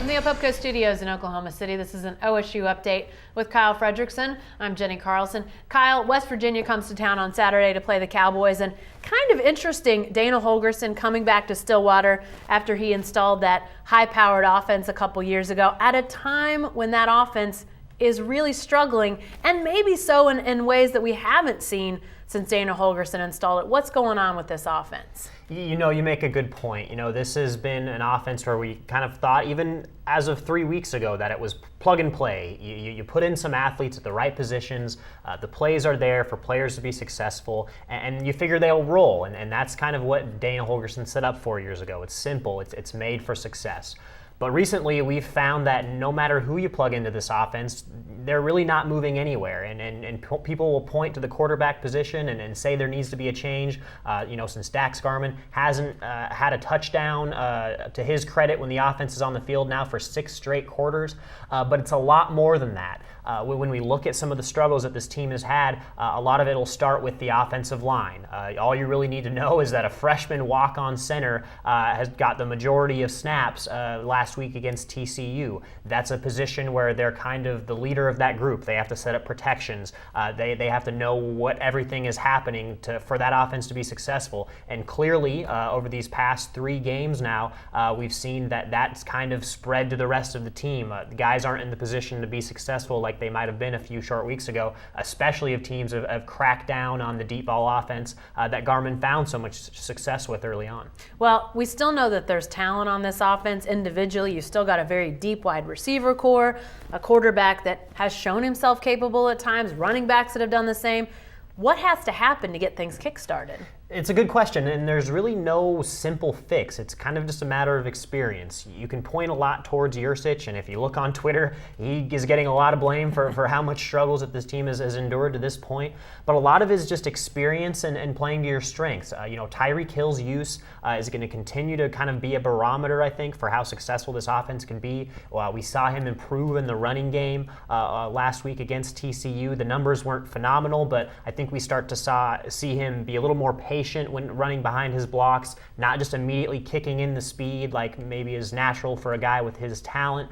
From the Opopco Studios in Oklahoma City, this is an OSU update with Kyle Fredrickson. I'm Jenny Carlson. Kyle, West Virginia comes to town on Saturday to play the Cowboys, and kind of interesting, Dana Holgorsen coming back to Stillwater after he installed that high-powered offense a couple years ago at a time when that offense is really struggling, and maybe so in ways that we haven't seen since Dana Holgorsen installed it. What's going on with this offense? You know, you make a good point. You know, this has been an offense where we kind of thought, even as of 3 weeks ago, that it was plug and play. You put in some athletes at the right positions, the plays are there for players to be successful, and you figure they'll roll. And that's kind of what Dana Holgorsen set up 4 years ago. It's simple, it's made for success. But recently, we've found that no matter who you plug into this offense, they're really not moving anywhere. And people will point to the quarterback position and say there needs to be a change. Since Dax Garman hasn't had a touchdown, to his credit, when the offense is on the field now for 6 straight quarters. But it's a lot more than that. When we look at some of the struggles that this team has had, a lot of it will start with the offensive line. All you really need to know is that a freshman walk-on center has got the majority of snaps last week against TCU. That's a position where they're kind of the leader of that group. They have to set up protections. They have to know what everything is happening for that offense to be successful. And clearly, over these past 3 games now, we've seen that that's kind of spread to the rest of the team. The guys aren't in the position to be successful like they might have been a few short weeks ago, especially if teams have cracked down on the deep ball offense that Garmin found so much success with early on. Well, we still know that there's talent on this offense individually. You've still got a very deep wide receiver core, a quarterback that has shown himself capable at times, running backs that have done the same. What has to happen to get things kick-started? It's a good question, and there's really no simple fix. It's kind of just a matter of experience. You can point a lot towards Yursich, and if you look on Twitter, he is getting a lot of blame for how much struggles that this team has endured to this point. But a lot of it is just experience and playing to your strengths. Tyreek Hill's use is going to continue to kind of be a barometer, I think, for how successful this offense can be. We saw him improve in the running game last week against TCU. The numbers weren't phenomenal, but I think we start to see him be a little more patient when running behind his blocks, not just immediately kicking in the speed like maybe is natural for a guy with his talent.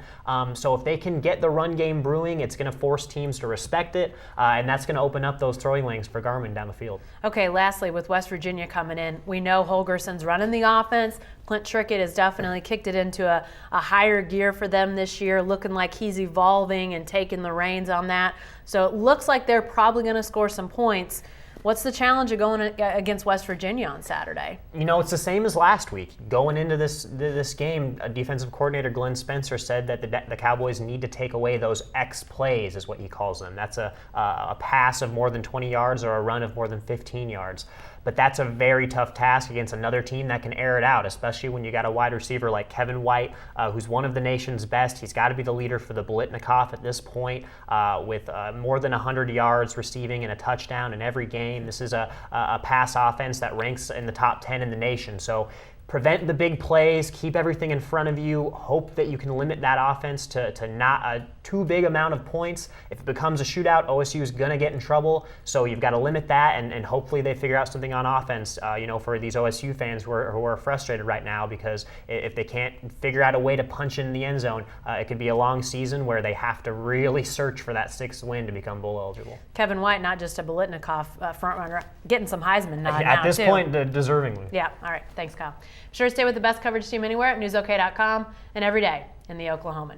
So if they can get the run game brewing, it's going to force teams to respect it, and that's going to open up those throwing lanes for Garmin down the field. Okay, lastly, with West Virginia coming in, we know Holgorsen's running the offense. Clint Trickett has definitely kicked it into a higher gear for them this year, looking like he's evolving and taking the reins on that. So it looks like they're probably going to score some points. What's the challenge of going against West Virginia on Saturday? It's the same as last week. Going into this game, defensive coordinator Glenn Spencer said that the Cowboys need to take away those X plays, is what he calls them. That's a pass of more than 20 yards or a run of more than 15 yards. But that's a very tough task against another team that can air it out, especially when you got a wide receiver like Kevin White, who's one of the nation's best. He's got to be the leader for the Biletnikoff at this point, with more than 100 yards receiving and a touchdown in every game. This is a pass offense that ranks in the top 10 in the nation. So prevent the big plays, keep everything in front of you, hope that you can limit that offense to not a too big amount of points. If it becomes a shootout, OSU is going to get in trouble, so you've got to limit that, and hopefully they figure out something on offense, for these OSU fans who are frustrated right now, because if they can't figure out a way to punch in the end zone, it could be a long season where they have to really search for that 6th win to become bowl eligible. Kevin White, not just a Biletnikoff front runner, getting some Heisman nod now, at this too. point, deservingly. Yeah, all right, thanks, Kyle. Be sure to stay with the best coverage team anywhere at newsok.com and every day in the Oklahoman.